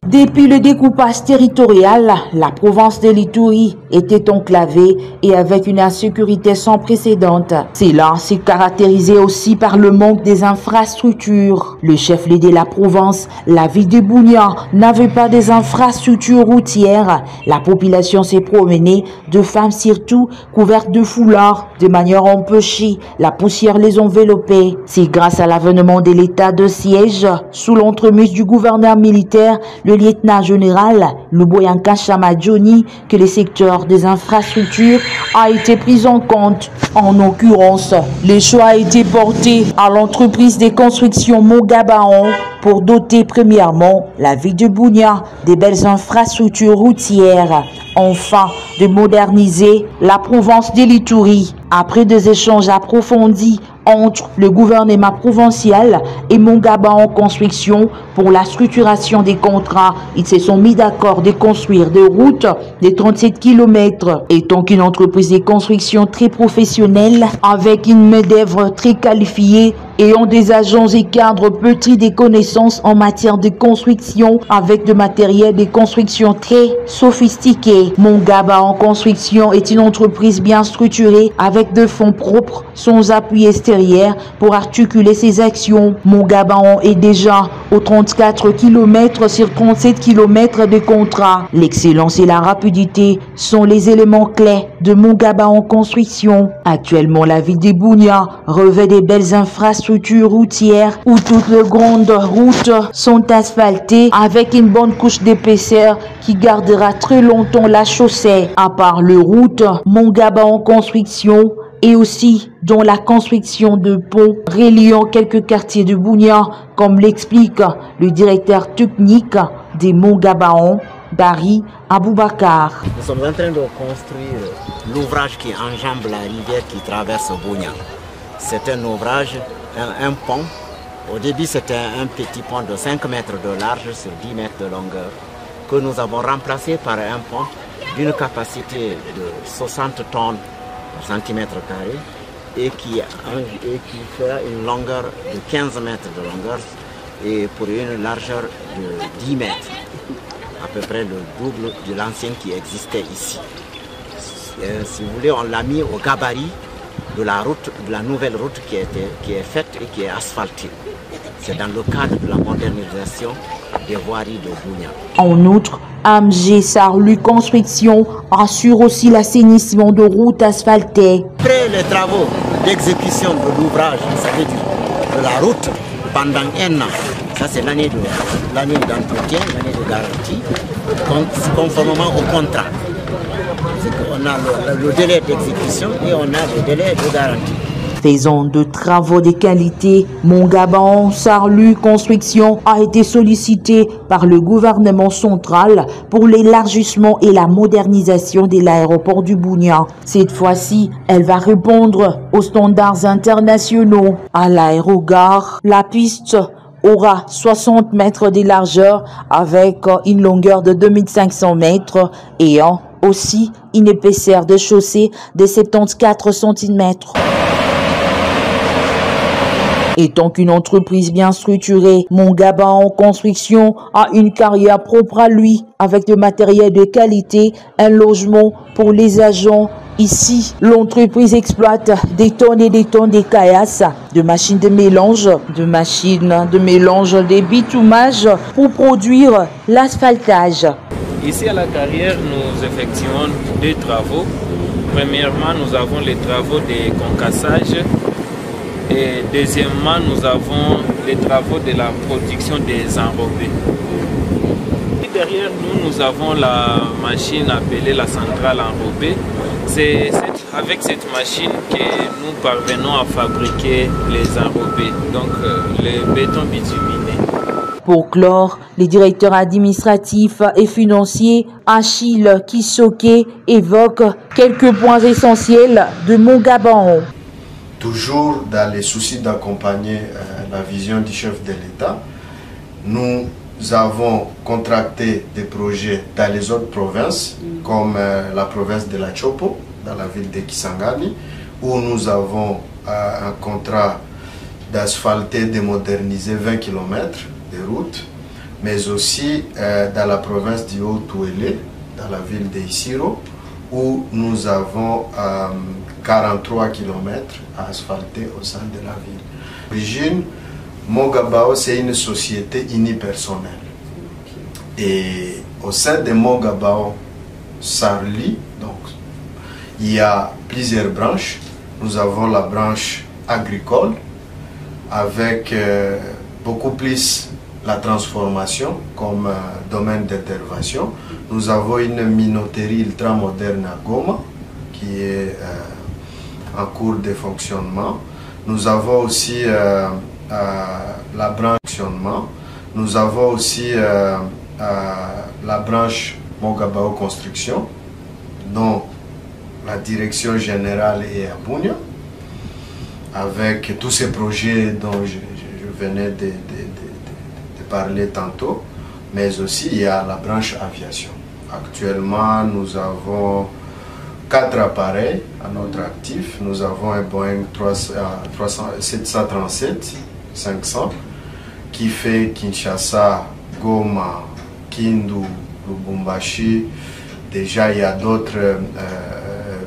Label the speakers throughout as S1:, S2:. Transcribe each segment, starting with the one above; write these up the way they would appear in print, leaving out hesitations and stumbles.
S1: Depuis le découpage territorial, la province de l'Ituri était enclavée et avec une insécurité sans précédent. Cela s'est caractérisé aussi par le manque des infrastructures. Le chef-lieu de la province, la ville de Bunia, n'avait pas des infrastructures routières. La population s'est promenée, de femmes surtout, couvertes de foulards, de manière empêchée. La poussière les enveloppait. C'est grâce à l'avènement de l'état de siège, sous l'entremise du gouverneur militaire, le lieutenant général Luboyanka Chamadjoni, que le secteur des infrastructures a été pris en compte. En l'occurrence, le choix a été porté à l'entreprise des constructions Mongabaon pour doter premièrement la ville de Bunia des belles infrastructures routières. Enfin, de moderniser la province de l'Ituri. Après des échanges approfondis entre le gouvernement provincial et Mongabaon Construction pour la structuration des contrats, ils se sont mis d'accord de construire des routes de 37 km. Étant qu'une entreprise de construction très professionnelle, avec une main-d'œuvre très qualifiée, ayant des agents et cadres petits des connaissances en matière de construction avec de matériel de construction très sophistiqué. Mongabaon Construction est une entreprise bien structurée avec de fonds propres, sans appui extérieur pour articuler ses actions. Mongabaon est déjà aux 34 km sur 37 km de contrat. L'excellence et la rapidité sont les éléments clés de Mongabaon Construction. Actuellement, la ville de Bunia revêt des belles infrastructures routières où toutes les grandes routes sont asphaltées avec une bonne couche d'épaisseur qui gardera très longtemps la chaussée. À part les routes, Mongabaon Construction et aussi dans la construction de ponts reliant quelques quartiers de Bunia, comme l'explique le directeur technique des Mongabaon, Barry Aboubakar.
S2: Nous sommes en train de construire l'ouvrage qui enjambe la rivière qui traverse Bunia. C'est un ouvrage, un pont. Au début, c'était un petit pont de 5 mètres de large sur 10 mètres de longueur que nous avons remplacé par un pont d'une capacité de 60 tonnes par centimètre carré et qui fera une longueur de 15 mètres de longueur et pour une largeur de 10 mètres, à peu près le double de l'ancien qui existait ici. Si vous voulez, on l'a mis au gabarit de la route, de la nouvelle route qui est faite et qui est asphaltée. C'est dans le cadre de la modernisation des voiries de Bunia.
S1: En outre, AMG Sarlu Construction assure aussi l'assainissement de routes asphaltées.
S2: Après les travaux d'exécution de l'ouvrage, ça veut dire de la route, pendant un an, ça c'est l'année d'entretien, l'année de garantie, conformément au contrat. On a le délai d'exécution et on a le délai de garantie.
S1: Faisant de travaux de qualité, Mongabaon Sarlu Construction a été sollicité par le gouvernement central pour l'élargissement et la modernisation de l'aéroport du Bunia. Cette fois-ci, elle va répondre aux standards internationaux. À l'aérogare, la piste aura 60 mètres de largeur avec une longueur de 2500 mètres et aussi une épaisseur de chaussée de 74 cm. Étant qu'une entreprise bien structurée, Mongabaon Construction a une carrière propre à lui, avec du matériel de qualité, un logement pour les agents. Ici, l'entreprise exploite des tonnes et des tonnes de caillasses, de machines de mélange, de bitumage pour produire l'asphaltage.
S3: Ici à la carrière, nous effectuons deux travaux. Premièrement, nous avons les travaux de concassage. Et deuxièmement, nous avons les travaux de la production des enrobés. Et derrière nous, nous avons la machine appelée la centrale enrobée. C'est avec cette machine que nous parvenons à fabriquer les enrobés, donc le béton bituminé.
S1: Pour clore, les directeurs administratifs et financiers Achille Kisoke évoquent quelques points essentiels de Mongabaon.
S4: Toujours dans les soucis d'accompagner la vision du chef de l'État, nous avons contracté des projets dans les autres provinces, comme la province de la Chopo, dans la ville de Kisangani, où nous avons un contrat d'asphalter, de moderniser 20 km de route. mais aussi dans la province du Haut-Touélé, dans la ville d'Issiro, où nous avons 43 km à asphalter au sein de la ville. D'origine, Mogabao, c'est une société unipersonnelle. Et au sein de Mogabao Sarli, donc, il y a plusieurs branches. Nous avons la branche agricole avec beaucoup plus la transformation comme domaine d'intervention. Nous avons une minoterie ultramoderne à Goma qui est en cours de fonctionnement. Nous avons aussi la branche fonctionnement. Nous avons aussi la branche Mogabao Construction, dont la direction générale est à Bunia, avec tous ces projets dont je venais de parler tantôt, mais aussi il y a la branche aviation. Actuellement, nous avons 4 appareils à notre actif. Nous avons un Boeing 737-500 qui fait Kinshasa, Goma, Kindu, Lubumbashi. Déjà, il y a d'autres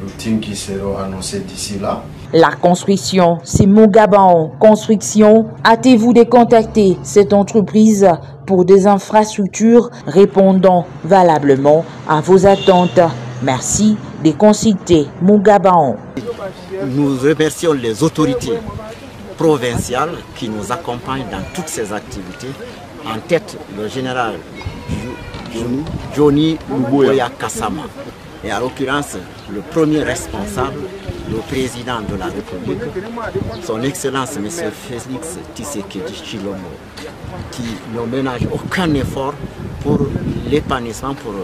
S4: routines qui seront annoncées d'ici là.
S1: La construction, c'est Mogabao Construction. Hâtez-vous de contacter cette entreprise pour des infrastructures répondant valablement à vos attentes. Merci de consulter Mogabao.
S2: Nous remercions les autorités provinciales qui nous accompagnent dans toutes ces activités. En tête, le général Johnny Luboya Kassama. Et à l'occurrence, le premier responsable, le président de la République, son Excellence M. Félix Tshisekedi Tshilombo, qui ne ménage aucun effort pour l'épanouissement, pour